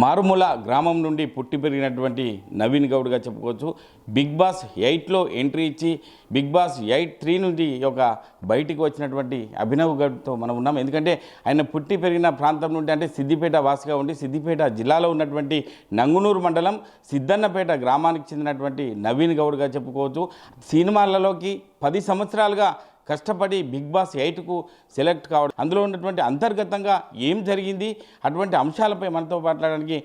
మారుమూల గ్రామం నుండి పుట్టి పెరిగినటువంటి నవీన్ గౌడ్గా చెప్పుకోవచ్చు. బిగ్ బాస్ 8లో ఎంట్రీ ఇచ్చి బిగ్ బాస్ 8-3 నుండి ఒక బయటికి వచ్చినటువంటి అభినవ్ గౌడ్తో మనం ఉన్నాం. ఎందుకంటే ఆయన పుట్టి పెరిగిన ప్రాంతం నుండి అంటే సిద్దిపేట వాసిగా ఉండి సిద్దిపేట జిల్లాలో ఉన్నటువంటి నంగునూరు మండలం సిద్ధన్నపేట గ్రామానికి చెందినటువంటి నవీన్ గౌడ్గా చెప్పుకోవచ్చు. సినిమాలలోకి 10 సంవత్సరాలుగా కష్టపడి బిగ్ బాస్ 8కు సెలెక్ట్ కావడం, అందులో ఉన్నటువంటి అంతర్గతంగా ఏం జరిగింది అటువంటి అంశాలపై మనతో మాట్లాడడానికి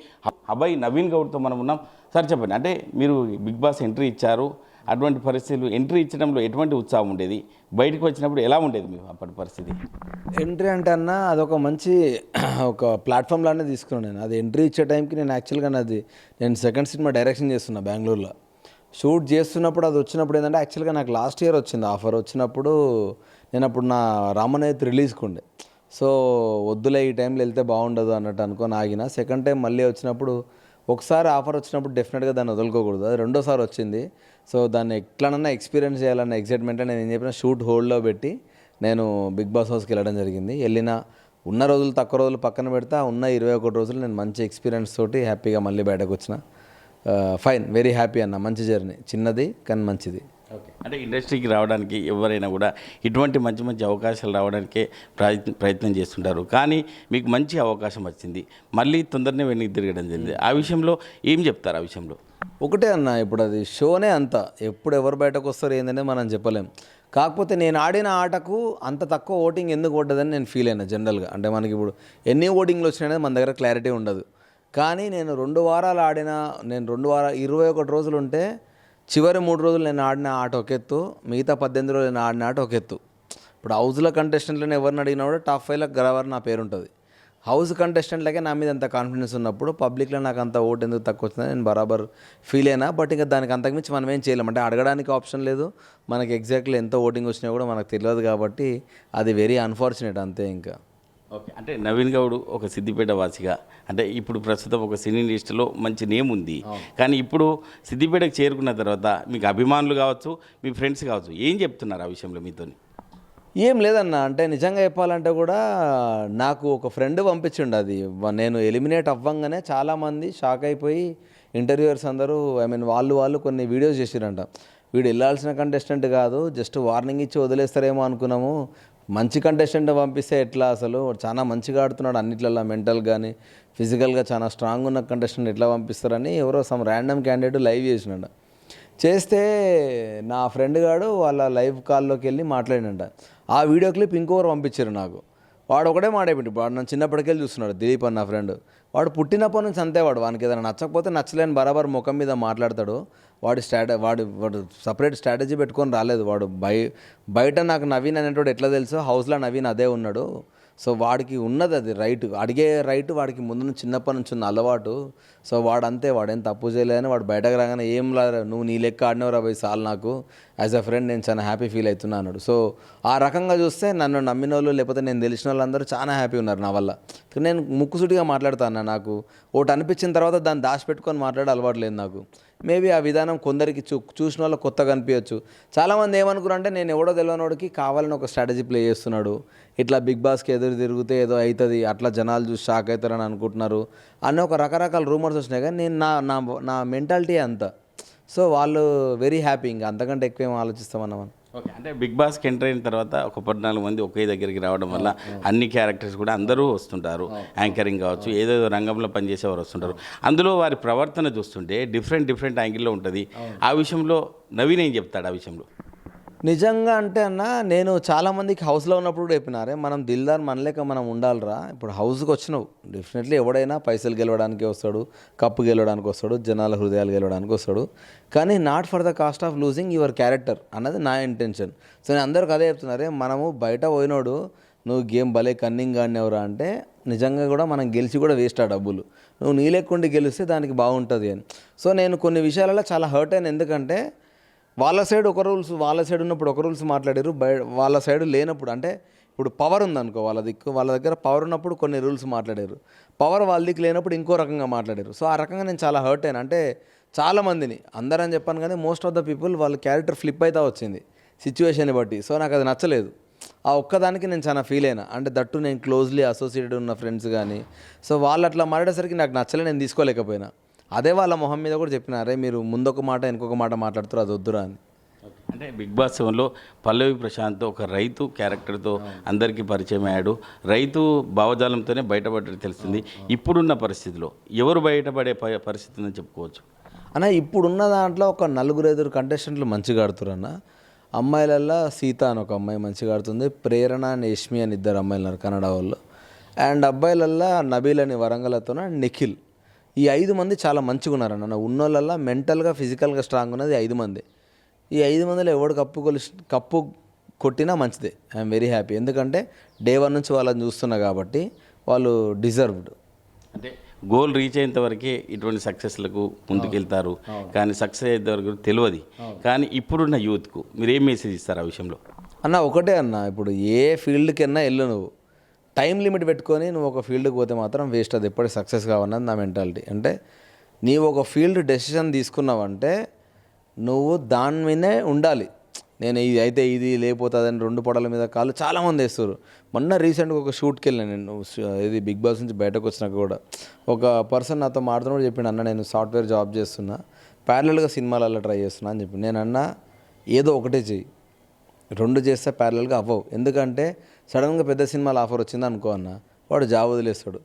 అభయ్ నవీన్ గౌడ్తో మనం ఉన్నాం. సార్ చెప్పండి, అంటే మీరు బిగ్ బాస్ ఎంట్రీ ఇచ్చారు, అటువంటి పరిస్థితులు ఎంట్రీ ఇచ్చడంలో ఎటువంటి ఉత్సాహం ఉండేది, బయటకు వచ్చినప్పుడు ఎలా ఉండేది మీకు అప్పటి పరిస్థితి? ఎంట్రీ అంటే అన్న అదొక మంచి ఒక ప్లాట్ఫామ్ లానే తీసుకున్నాను నేను. అది ఎంట్రీ ఇచ్చే టైంకి నేను యాక్చువల్గా నేను సెకండ్ సినిమా డైరెక్షన్ చేస్తున్నా బెంగళూరులో. షూట్ చేస్తున్నప్పుడు అది వచ్చినప్పుడు ఏంటంటే యాక్చువల్గా నాకు లాస్ట్ ఇయర్ వచ్చింది ఆఫర్. వచ్చినప్పుడు నేను అప్పుడు నా రామనైత్ రిలీజ్కి ఉండే. సో వద్దులే ఈ టైంలో వెళ్తే బాగుండదు అన్నట్టు అనుకొని ఆగిన. సెకండ్ టైం మళ్ళీ వచ్చినప్పుడు ఒకసారి ఆఫర్ వచ్చినప్పుడు డెఫినెట్గా దాన్ని వదులుకోకూడదు. అది రెండోసారి వచ్చింది. సో దాన్ని ఎట్లనన్నా ఎక్స్పీరియన్స్ చేయాలన్న ఎగ్జైట్మెంట్ నేను ఏం చెప్పిన షూట్ హోల్డ్లో పెట్టి నేను బిగ్ బాస్ హౌస్కి వెళ్ళడం జరిగింది. ఉన్న రోజులు తక్కువ రోజులు పక్కన పెడితే ఉన్న 21 రోజులు నేను మంచి ఎక్స్పీరియన్స్ తోటి హ్యాపీగా మళ్ళీ బయటకు వచ్చిన. ఫైన్, వెరీ హ్యాపీ అన్న. మంచి జర్నీ, చిన్నది కానీ మంచిది. ఓకే, అంటే ఇండస్ట్రీకి రావడానికి ఎవరైనా కూడా ఇటువంటి మంచి మంచి అవకాశాలు రావడానికే ప్రయత్నం చేస్తుంటారు. కానీ మీకు మంచి అవకాశం వచ్చింది, మళ్ళీ తొందరనే వెనక్కి తిరగడం జరిగింది. ఆ విషయంలో ఏం చెప్తారు? ఆ విషయంలో ఒకటే అన్న, ఇప్పుడు అది షోనే అంత, ఎప్పుడు ఎవరు బయటకు వస్తారో ఏంటనే మనం చెప్పలేం. కాకపోతే నేను ఆడిన ఆటకు అంత తక్కువ ఓటింగ్ ఎందుకు కొట్టదని నేను ఫీల్ అయినా జనరల్గా. అంటే మనకి ఇప్పుడు ఎన్ని ఓటింగ్లు వచ్చినాయనేది మన దగ్గర క్లారిటీ ఉండదు. కానీ నేను 2 వారాలు ఆడిన, 21 రోజులు ఉంటే చివరి 3 రోజులు నేను ఆడిన ఆట ఒక ఎత్తు, మిగతా 18 రోజులు నేను ఆడిన ఆట ఒక ఎత్తు. ఇప్పుడు హౌస్లో కంటెస్టెంట్లను ఎవరిని అడిగినా కూడా టాప్ 5లో గరవర్ నా పేరు ఉంటుంది. హౌస్ కంటెస్టెంట్లకే నా మీద అంత కాన్ఫిడెన్స్ ఉన్నప్పుడు పబ్లిక్లో నాకు అంత ఓటు ఎందుకు తక్కువ వచ్చిందని నేను బరాబర్ ఫీల్ అయినా. బట్ ఇంకా దానికి అంతకుమించి మనం ఏం చేయలేం. అంటే అడగడానికి ఆప్షన్ లేదు, మనకి ఎగ్జాక్ట్లీ ఎంత ఓటింగ్ వచ్చినా కూడా మనకు తెలియదు. కాబట్టి అది వెరీ అన్ఫార్చునేట్ అంతే. ఇంకా ఓకే, అంటే నవీన్ గౌడ్ ఒక సిద్దిపేట వాసిగా, అంటే ఇప్పుడు ప్రస్తుతం ఒక సినీ లిస్టులో మంచి నేమ్ ఉంది. కానీ ఇప్పుడు సిద్దిపేటకు చేరుకున్న తర్వాత మీకు అభిమానులు కావచ్చు, మీ ఫ్రెండ్స్ కావచ్చు, ఏం చెప్తున్నారు ఆ విషయంలో మీతో? ఏం లేదన్న, అంటే నిజంగా చెప్పాలంటే కూడా నాకు ఒక ఫ్రెండ్ పంపించిండు. అది నేను ఎలిమినేట్ అవ్వంగానే చాలామంది షాక్ అయిపోయి ఇంటర్వ్యూయర్స్ అందరూ వాళ్ళు కొన్ని వీడియోస్ చేసిరంట. వీడు వెళ్ళాల్సిన కంటెస్టెంట్ కాదు, జస్ట్ వార్నింగ్ ఇచ్చి వదిలేస్తారేమో అనుకున్నాము, మంచి కంటెస్టెంట్ పంపిస్తే ఎట్లా, అసలు చాలా మంచిగా ఆడుతున్నాడు అన్నిట్లలో, మెంటల్ కానీ ఫిజికల్గా చాలా స్ట్రాంగ్ ఉన్న కంటెస్టెంట్ ఎట్లా పంపిస్తారని ఎవరో సమ్ ర్యాండమ్ క్యాండిడేట్ లైవ్ చేసినాడు. చేస్తే నా ఫ్రెండ్ గాడు వాళ్ళ లైవ్ కాల్లోకి వెళ్ళి మాట్లాడినంట. ఆ వీడియో క్లిప్ ఇంకొకరు పంపించారు నాకు. వాడు ఒకటే మాట్లాడి, వాడు నన్ను చిన్నప్పటికెళ్ళి చూస్తున్నాడు, దిలీప్ అన్న ఫ్రెండ్. వాడు పుట్టినప్పటి నుంచి అంతే, వానికి ఏదైనా నచ్చకపోతే నచ్చలేని బరాబర్ ముఖం మీద మాట్లాడతాడు. వాడు సపరేట్ స్ట్రాటజీ పెట్టుకొని రాలేదు. వాడు బయట నాకు నవీన్ అనేటోడు ఎట్లా తెలుసో హౌస్లో నవీన్ అదే ఉన్నాడు. సో వాడికి ఉన్నది అది రైట్, అడిగే రైట్ వాడికి ముందు చిన్నప్పటి నుంచి ఉన్న అలవాటు. సో వాడేం తప్పు చేయలేదని వాడు బయటకు రాగానే ఏం లేదు, నువ్వు నీ లెక్క ఆడినవరా పోయి సాల్, నాకు యాజ్ అ ఫ్రెండ్ నేను చాలా హ్యాపీ ఫీల్ అవుతున్నా అన్నాడు. సో ఆ రకంగా చూస్తే నన్ను నమ్మిన వాళ్ళు లేకపోతే నేను తెలిసిన వాళ్ళందరూ చాలా హ్యాపీ ఉన్నారు నా వల్ల. నేను ముక్కుసూటిగా మాట్లాడతాను. నాకు ఒకటి అనిపించిన తర్వాత దాన్ని దాచిపెట్టుకొని మాట్లాడే అలవాటు లేదు నాకు. మేబీ ఆ విధానం కొందరికి చూసిన వాళ్ళకి కొత్తగా అనిపించచ్చు. చాలామంది ఏమనుకున్నారు అంటే నేను ఎవడో తెలియనోడికి కావాలని ఒక స్ట్రాటజీ ప్లే చేస్తున్నాడు, ఇట్లా బిగ్ బాస్కి ఎదురు తిరిగితే ఏదో అవుతుంది, అట్లా జనాలు చూసి షాక్ అవుతారని అనుకుంటున్నారు అన్న ఒక రకరకాల రూమర్స్ వచ్చినాయి. కానీ నేను నా మెంటాలిటీ అంత. సో వాళ్ళు వెరీ హ్యాపీ, ఇంకా అంతకంటే ఎక్కువ ఏం ఆలోచిస్తామన్నా మనం. ఓకే, అంటే బిగ్ బాస్కి ఎంటర్ అయిన తర్వాత ఒక 14 మంది ఒకే దగ్గరికి రావడం వల్ల అన్ని క్యారెక్టర్స్ కూడా అందరూ వస్తుంటారు. యాంకరింగ్ కావచ్చు, ఏదేదో రంగంలో పనిచేసేవారు వస్తుంటారు. అందులో వారి ప్రవర్తన చూస్తుంటే డిఫరెంట్ యాంగిల్లో ఉంటుంది. ఆ విషయంలో నవీన్ ఏం చెప్తాడు ఆ విషయంలో? నిజంగా అంటే అన్న, నేను చాలామందికి హౌస్లో ఉన్నప్పుడు కూడా చెప్పినారే, మనం దిల్దార్ మనలేక మనం ఉండాలిరా. ఇప్పుడు హౌస్కి వచ్చినావు, డెఫినెట్లీ ఎవడైనా పైసలు గెలవడానికి వస్తాడు, కప్పు గెలవడానికి వస్తాడు, జనాల హృదయాలు గెలవడానికి వస్తాడు. కానీ not for the cost of losing your character అన్నది నా ఇంటెన్షన్. సో నేను అందరికి అదే చెప్తున్నారే, మనము బయట పోయినోడు నువ్వు గేమ్ భలే కన్నింగ్ ఆడినవరా అంటే నిజంగా కూడా మనం గెలిచి కూడా వేస్ట్ ఆ డబ్బులు. నువ్వు నీ లేకుండా గెలిస్తే దానికి బాగుంటుంది అని. సో నేను కొన్ని విషయాలలో చాలా హర్ట్ అయిన. ఎందుకంటే వాళ్ళ సైడ్ ఒక రూల్స్, వాళ్ళ సైడ్ ఉన్నప్పుడు ఒక రూల్స్ మాట్లాడారు, వాళ్ళ సైడ్ లేనప్పుడు, అంటే ఇప్పుడు పవర్ ఉందనుకో వాళ్ళ దగ్గర పవర్ ఉన్నప్పుడు కొన్ని రూల్స్ మాట్లాడారు, పవర్ వాళ్ళ దిక్కు లేనప్పుడు ఇంకో రకంగా మాట్లాడారు. సో ఆ రకంగా నేను చాలా హర్ట్ అయినా. అంటే చాలామందిని, అందరని చెప్పాను కానీ మోస్ట్ ఆఫ్ ద పీపుల్ వాళ్ళ క్యారెక్టర్ ఫ్లిప్ అవుతా వచ్చింది సిచ్యువేషన్ బట్టి. సో నాకు అది నచ్చలేదు. ఆ ఒక్కదానికి నేను చాలా ఫీల్ అయినా. అంటే దట్టు నేను క్లోజ్లీ అసోసియేటెడ్ ఉన్న ఫ్రెండ్స్ కానీ, సో వాళ్ళు అట్లా మాట్లాడేసరికి నాకు నచ్చలే, నేను తీసుకోలేకపోయినా. అదే వాళ్ళ మొహం మీద కూడా చెప్పిన, అరే మీరు ముందొక మాట ఇంకొక మాట మాట్లాడుతారు, అది వద్దురా అని. అంటే బిగ్ బాస్ 7లో పల్లవి ప్రశాంత్ ఒక రైతు క్యారెక్టర్తో అందరికీ పరిచయం అయ్యాడు. రైతు భావజాలంతోనే బయటపడ్డట్టు తెలిసింది. ఇప్పుడున్న పరిస్థితిలో ఎవరు బయటపడే పరిస్థితి ఉందని చెప్పుకోవచ్చు? అన్న ఇప్పుడున్న దాంట్లో ఒక 4-5 కంటెస్టెంట్లు మంచిగా ఆడుతున్నారు. అమ్మాయిలల్లో సీత అని ఒక అమ్మాయి మంచిగా ఆడుతుంది, ప్రేరణ అండ్ యష్మి అని 2 అమ్మాయిలు ఉన్నారు కన్నడ వాళ్ళు. అండ్ అబ్బాయిలల్లో నబీల్ అని వరంగల్తో, నిఖిల్. ఈ 5 మంది చాలా మంచిగా ఉన్నారన్న. ఉన్నోళ్ళల్లో మెంటల్గా ఫిజికల్గా స్ట్రాంగ్ ఉన్నది 5 మంది. ఈ 5 మందిలో ఎవడు కప్పు కొట్టినా మంచిదే. I'm very happy. ఎందుకంటే డే 1 నుంచి వాళ్ళని చూస్తున్నా కాబట్టి వాళ్ళు డిజర్వ్డ్. అంటే గోల్ రీచ్ అయ్యేంత వరకే ఇటువంటి సక్సెస్లకు ముందుకెళ్తారు, కానీ సక్సెస్ అయ్యేంత వరకు తెలియదు. కానీ ఇప్పుడున్న యూత్కు మీరు ఏం మెసేజ్ ఇస్తారు ఆ విషయంలో? అన్న ఒకటే అన్న, ఇప్పుడు ఏ ఫీల్డ్కైనా వెళ్ళు, నువ్వు టైం లిమిట్ పెట్టుకొని నువ్వు ఒక ఫీల్డ్కి పోతే మాత్రం వేస్ట్. అది ఎప్పటికీ సక్సెస్ కావన్నది నా మెంటాలిటీ. అంటే నీవు ఒక ఫీల్డ్ డెసిషన్ తీసుకున్నావంటే నువ్వు దాని మీదే ఉండాలి. నేను ఇది అయితే ఇది లేకపోతుందని 2 పొడల మీద కాళ్ళు చాలామంది వేస్తారు. మొన్న రీసెంట్గా ఒక షూట్కి వెళ్ళాను నేను, ఇది బిగ్ బాస్ నుంచి బయటకు వచ్చినాక కూడా ఒక పర్సన్ నాతో మాట్లాడుతూ చెప్పిండు, అన్న నేను సాఫ్ట్వేర్ జాబ్ చేస్తున్నా, ప్యారలల్గా సినిమాలలో ట్రై చేస్తున్నా అని చెప్పి. నేను అన్నా ఏదో ఒకటే చెయ్యి, 2 చేస్తే ప్యారలల్గా అవ్వవు. ఎందుకంటే సడన్గా పెద్ద సినిమాలు ఆఫర్ వచ్చింది అనుకో అన్న, వాడు జాబ్ వదిలేస్తాడు.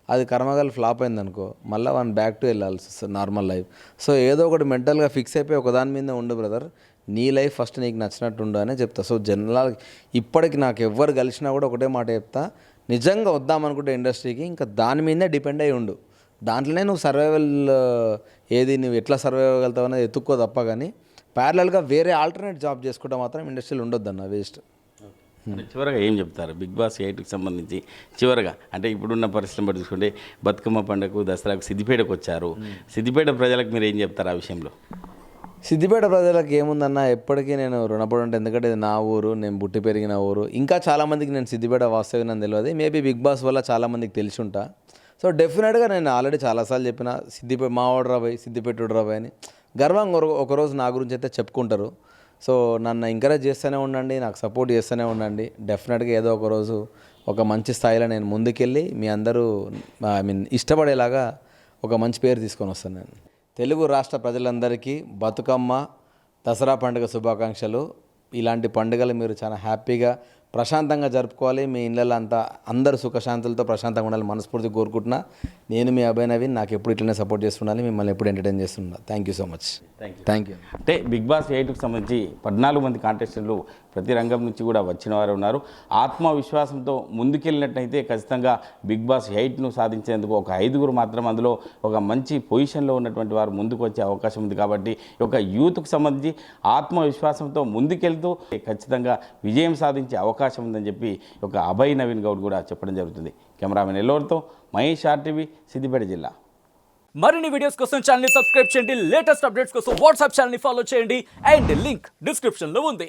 అది కర్మగాలు ఫ్లాప్ అయింది అనుకో, మళ్ళీ వన్ బ్యాక్ టు వెళ్ళాల్సి వస్తుంది నార్మల్ లైఫ్. సో ఏదో ఒకటి మెంటల్గా ఫిక్స్ అయిపోయి ఒకదాని మీద ఉండు బ్రదర్, నీ లైఫ్ ఫస్ట్ నీకు నచ్చినట్టు ఉండు అనే చెప్తా. సో జనరల్ ఇప్పటికి నాకు ఎవ్వరు కలిసినా కూడా ఒకటే మాట చెప్తా, నిజంగా వద్దామనుకుంటే ఇండస్ట్రీకి ఇంకా దాని మీదే డిపెండ్ అయి ఉండు. దాంట్లోనే నువ్వు సర్వైవల్ ఏది నువ్వు ఎట్లా సర్వైవ్ అవ్వగలుగుతావు అనేది ఎత్తుక్కో తప్ప, కానీ ప్యారలల్గా వేరే ఆల్టర్నేట్ జాబ్ చేసుకుంటే మాత్రం ఇండస్ట్రీలో ఉండొద్దన్న, వేస్ట్. చివరగా ఏం చెప్తారు బిగ్ బాస్ 8కి సంబంధించి? చివరగా అంటే ఇప్పుడున్న పరిస్థితిని బట్టి చూసుకుంటే బతుకమ్మ పండుగకు దసరాకు సిద్దిపేటకు వచ్చారు. సిద్దిపేట ప్రజలకు మీరు ఏం చెప్తారు ఆ విషయంలో? సిద్దిపేట ప్రజలకు ఏముందన్న, ఎప్పటికీ నేను రుణపడి ఉంటాను. ఎందుకంటే ఇది నా ఊరు, నేను పుట్టి పెరిగిన ఊరు. ఇంకా చాలామందికి నేను సిద్దిపేట వాస్తవ్యం తెలియదు, మేబీ బిగ్ బాస్ వల్ల చాలామందికి తెలిసి ఉంటా. సో డెఫినెట్గా నేను ఆల్రెడీ చాలాసార్లు చెప్పిన, సిద్దిపేట మా వాడు రాబాయి, సిద్దిపేట రాబాయి అని గర్వంగా ఒకరోజు నా గురించి అయితే చెప్పుకుంటారు. సో నన్ను ఎంకరేజ్ చేస్తూనే ఉండండి, నాకు సపోర్ట్ చేస్తూనే ఉండండి. డెఫినెట్గా ఏదో ఒకరోజు ఒక మంచి స్థాయిలో నేను ముందుకెళ్ళి మీ అందరూ ఇష్టపడేలాగా ఒక మంచి పేరు తీసుకొని వస్తాను. నేను తెలుగు రాష్ట్ర ప్రజలందరికీ బతుకమ్మ దసరా పండుగ శుభాకాంక్షలు. ఇలాంటి పండుగలు మీరు చాలా హ్యాపీగా ప్రశాంతంగా జరుపుకోవాలి. మీ ఇళ్ళల్లో అంతా అందరూ సుఖశాంతులతో ప్రశాంతంగా ఉండాలి మనస్ఫూర్తిగా కోరుకుంటున్నా. నేను మీ అభయ్ నవీన్, నాకు ఎప్పుడు ఇట్లనే సపోర్ట్ చేస్తుండాలి, మిమ్మల్ని ఎప్పుడు ఎంటర్టైన్ చేస్తున్నా. Thank you so much. Thank you. అంటే బిగ్ బాస్ 8కి సంబంధించి 14 మంది కాంటెస్టెంట్లు ప్రతి రంగం నుంచి కూడా వచ్చిన వారు ఉన్నారు. ఆత్మవిశ్వాసంతో ముందుకెళ్ళినట్టయితే ఖచ్చితంగా బిగ్ బాస్ 8ను సాధించేందుకు ఒక 5గురు మాత్రం అందులో ఒక మంచి పొజిషన్లో ఉన్నటువంటి వారు ముందుకు వచ్చే అవకాశం ఉంది. కాబట్టి ఒక యూత్కు సంబంధించి ఆత్మవిశ్వాసంతో ముందుకెళ్తూ ఖచ్చితంగా విజయం సాధించే అవకాశం ఉందని చెప్పి ఒక అభయ్ నవీన్ గౌడ్ కూడా చెప్పడం జరుగుతుంది. కెమెరామెన్ ఎల్లోర్తో మహేష్, RTV, సిద్దిపేట జిల్లా. మరిన్ని వీడియోస్ కోసం ఛానల్ ని సబ్స్క్రైబ్ చేయండి, లేటెస్ట్ అప్డేట్స్ కోసం వాట్సాప్ ఛానల్ ని ఫాలో చేయండి అండ్ లింక్ డిస్క్రిప్షన్ లో ఉంది.